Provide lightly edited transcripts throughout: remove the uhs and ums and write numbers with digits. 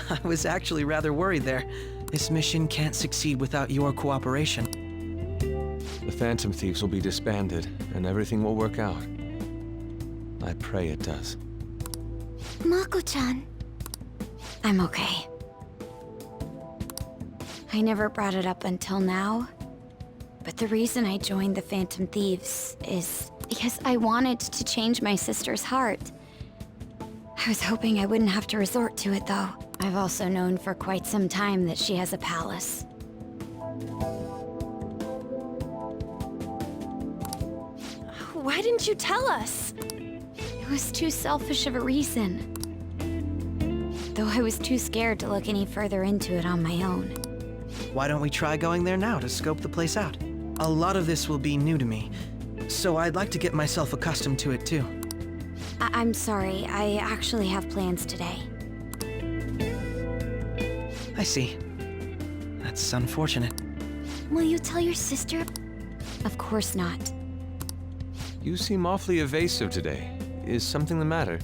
I was actually rather worried there. This mission can't succeed without your cooperation. The Phantom Thieves will be disbanded, and everything will work out. I pray it does. Mako-chan. I'm okay. I never brought it up until now, but the reason I joined the Phantom Thieves is because I wanted to change my sister's heart. I was hoping I wouldn't have to resort to it, though. I've also known for quite some time that she has a palace. Why didn't you tell us? It was too selfish of a reason. Though I was too scared to look any further into it on my own. Why don't we try going there now to scope the place out? A lot of this will be new to me, so I'd like to get myself accustomed to it too. I'm sorry, I actually have plans today. I see. That's unfortunate. Will you tell your sister? Of course not. You seem awfully evasive today. Is something the matter?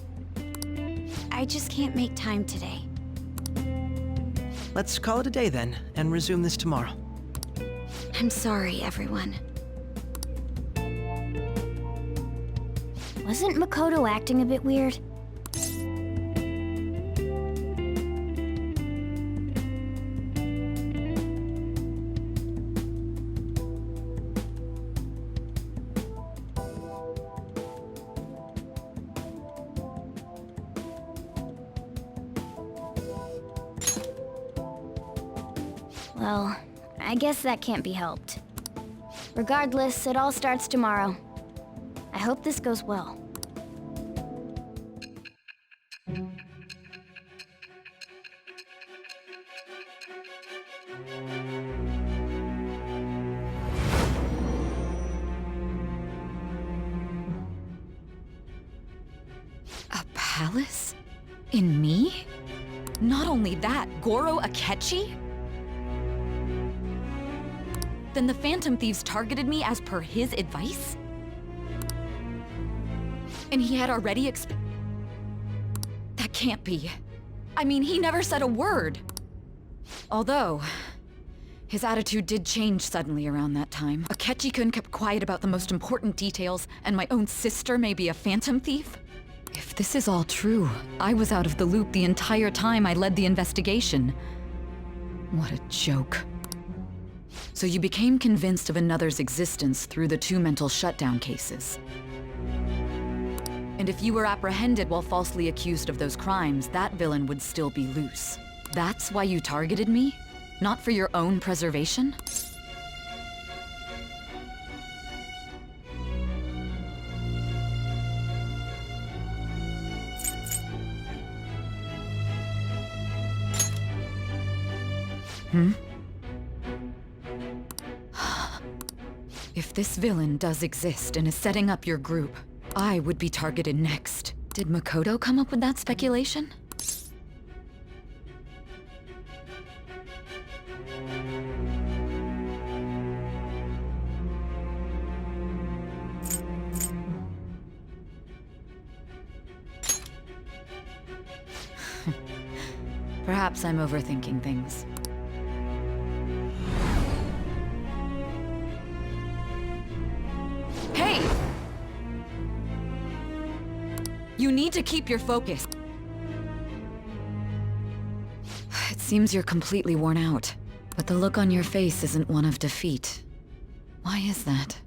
I just can't make time today. Let's call it a day then, and resume this tomorrow. I'm sorry, everyone. Wasn't Makoto acting a bit weird? Well, I guess that can't be helped. Regardless, it all starts tomorrow. I hope this goes well. A palace? In me? Not only that, Goro Akechi? Then the Phantom Thieves targeted me as per his advice? And he had already That can't be. I mean, he never said a word. Although, his attitude did change suddenly around that time. Akechi-kun kept quiet about the most important details, and my own sister may be a Phantom Thief? If this is all true, I was out of the loop the entire time I led the investigation. What a joke. So you became convinced of another's existence through the 2 mental shutdown cases. And if you were apprehended while falsely accused of those crimes, that villain would still be loose. That's why you targeted me? Not for your own preservation? If this villain does exist and is setting up your group, I would be targeted next. Did Makoto come up with that speculation? Perhaps I'm overthinking things. Hey! You need to keep your focus. It seems you're completely worn out, but the look on your face isn't one of defeat. Why is that?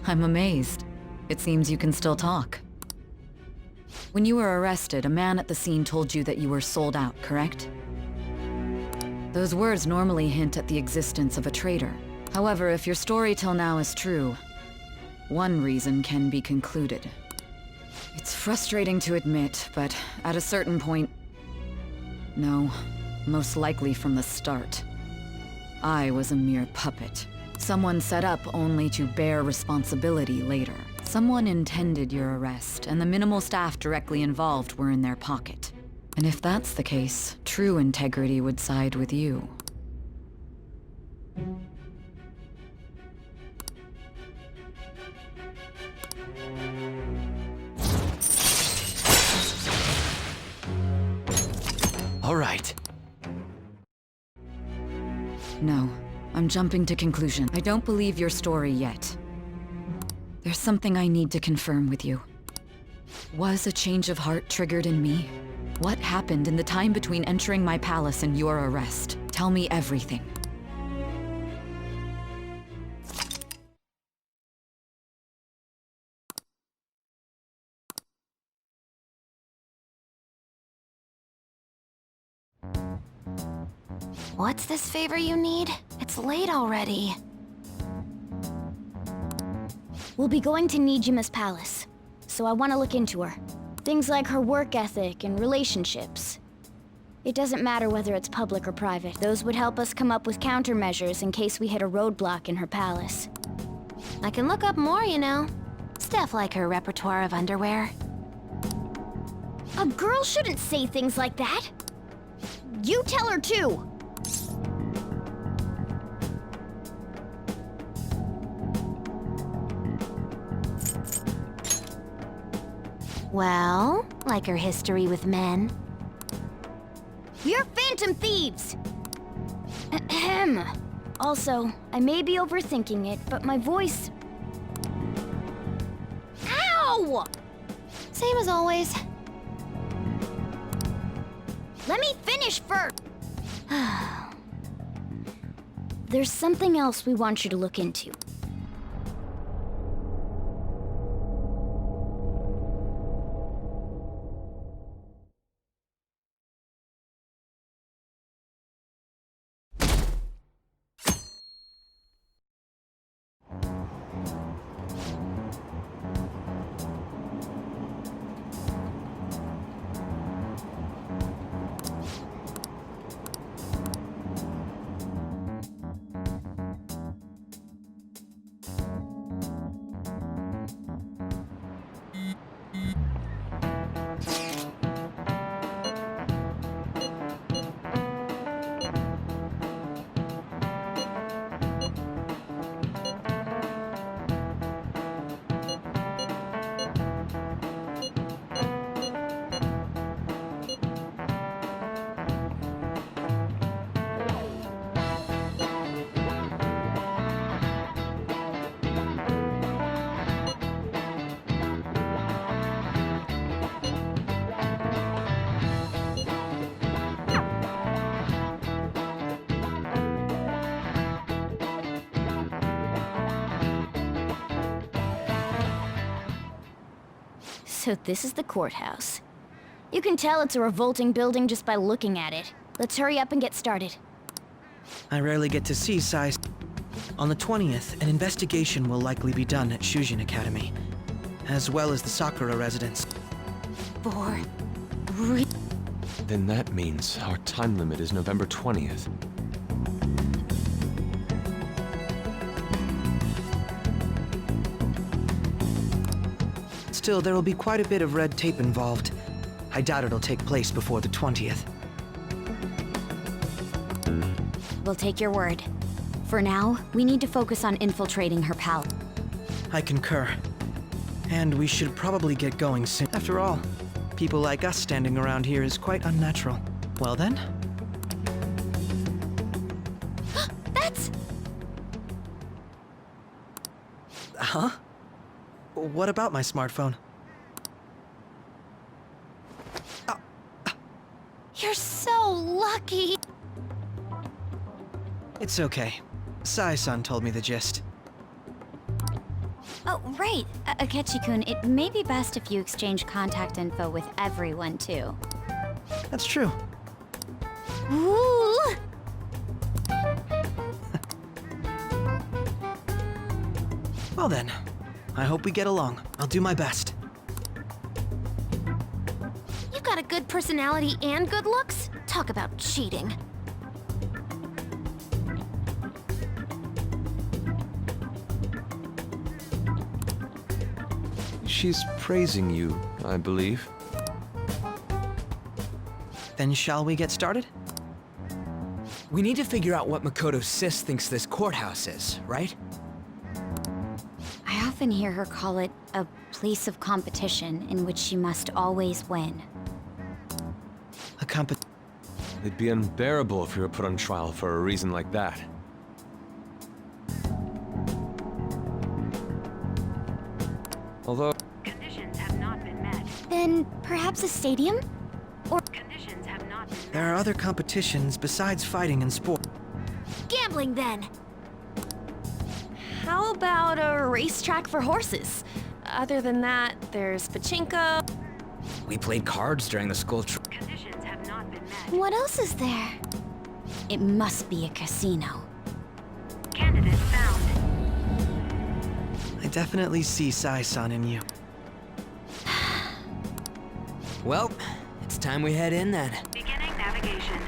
I'm amazed. It seems you can still talk. When you were arrested, a man at the scene told you that you were sold out, correct? Those words normally hint at the existence of a traitor. However, if your story till now is true, one reason can be concluded. It's frustrating to admit, but at a certain point... No, most likely from the start. I was a mere puppet. Someone set up only to bear responsibility later. Someone intended your arrest, and the minimal staff directly involved were in their pocket. And if that's the case, true integrity would side with you. No, I'm jumping to conclusion. I don't believe your story yet. There's something I need to confirm with you. Was a change of heart triggered in me? What happened in the time between entering my palace and your arrest? Tell me everything. What's this favor you need? It's late already. We'll be going to Nijima's palace, so I want to look into her. Things like her work ethic and relationships. It doesn't matter whether it's public or private. Those would help us come up with countermeasures in case we hit a roadblock in her palace. I can look up more, you know. Stuff like her repertoire of underwear. A girl shouldn't say things like that. You tell her too. Well, like her history with men. We're Phantom Thieves! Ahem. Also, I may be overthinking it, but my voice... Ow! Same as always. Let me finish first! There's something else we want you to look into. So this is the courthouse. You can tell it's a revolting building just by looking at it. Let's hurry up and get started. I rarely get to see Sai. On the 20th, an investigation will likely be done at Shujin Academy, as well as the Sakura residence. Then that means our time limit is November 20th. Still, there will be quite a bit of red tape involved. I doubt it'll take place before the 20th. We'll take your word. For now, we need to focus on infiltrating her palace. I concur. And we should probably get going soon. After all, people like us standing around here is quite unnatural. Well then? That's... Huh? What about my smartphone? You're so lucky! It's okay. Sai-san told me the gist. Oh, right. Akechi-kun, it may be best if you exchange contact info with everyone, too. That's true. Ooh! Well then, I hope we get along. I'll do my best. You've got a good personality and good looks? Talk about cheating. She's praising you, I believe. Then shall we get started? We need to figure out what Makoto Sis thinks this courthouse is, right? I often hear her call it a place of competition in which she must always win. It'd be unbearable if you were put on trial for a reason like that. Although, Conditions have not been met. Then perhaps a stadium? Conditions have not been met. There are other competitions besides fighting and sport. Gambling, then. How about a racetrack for horses? Other than that, there's pachinko. We played cards during the school trip. Conditions have not been met. What else is there? It must be a casino. Candidate found. I definitely see Sai-san in you. Well, it's time we head in then. Beginning navigation.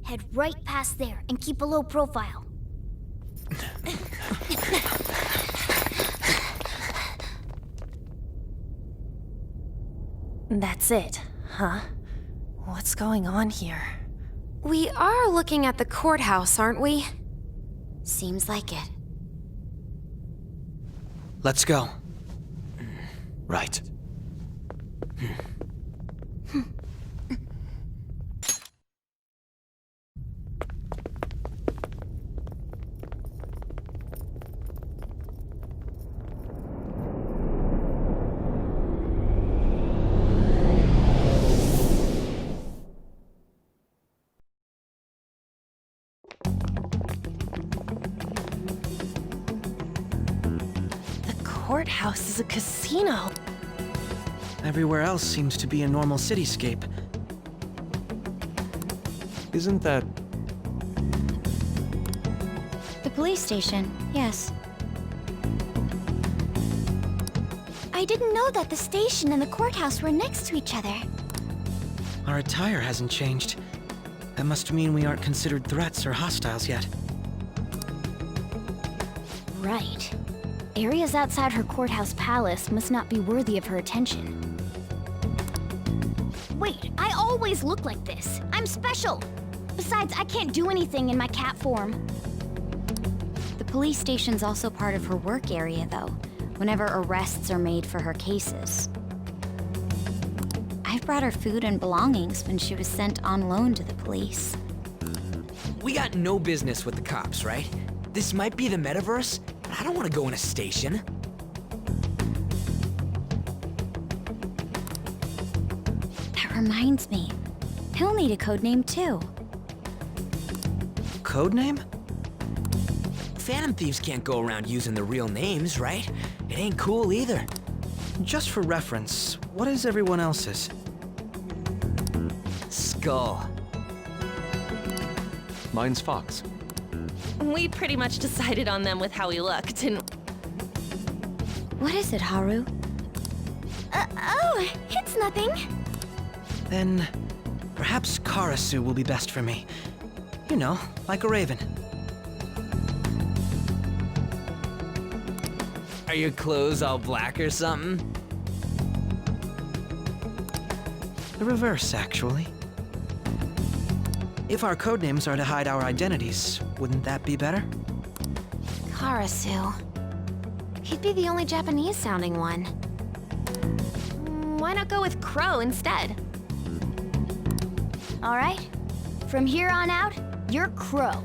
Head right past there and keep a low profile. That's it, huh? What's going on here? We are looking at the courthouse, aren't we? Seems like it. Let's go. Right. The courthouse is a casino. Everywhere else seems to be a normal cityscape. isn't that... The police station, yes. I didn't know that the station and the courthouse were next to each other. Our attire hasn't changed. That must mean we aren't considered threats or hostiles yet. Right. Areas outside her courthouse palace must not be worthy of her attention. Wait, I always look like this. I'm special. Besides, I can't do anything in my cat form. The police station's also part of her work area, though, whenever arrests are made for her cases. I've brought her food and belongings when she was sent on loan to the police. We got no business with the cops, right? This might be the metaverse, but I don't want to go in a station. That reminds me, he'll need a code name too. Codename? Phantom thieves can't go around using their real names, right? It ain't cool either. Just for reference, what is everyone else's? Skull. Mine's Fox. We pretty much decided on them with how we looked, didn't What is it, Haru? Oh, it's nothing. Then, perhaps Karasu will be best for me. You know, like a raven. Are your clothes all black or something? The reverse, actually. If our codenames are to hide our identities, wouldn't that be better? Karasu. He'd be the only Japanese-sounding one. Why not go with Crow instead? All right. From here on out, you're Crow.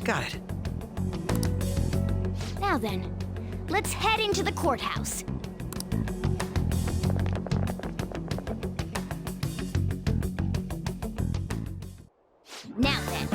Got it. Now then, let's head into the courthouse. Now then.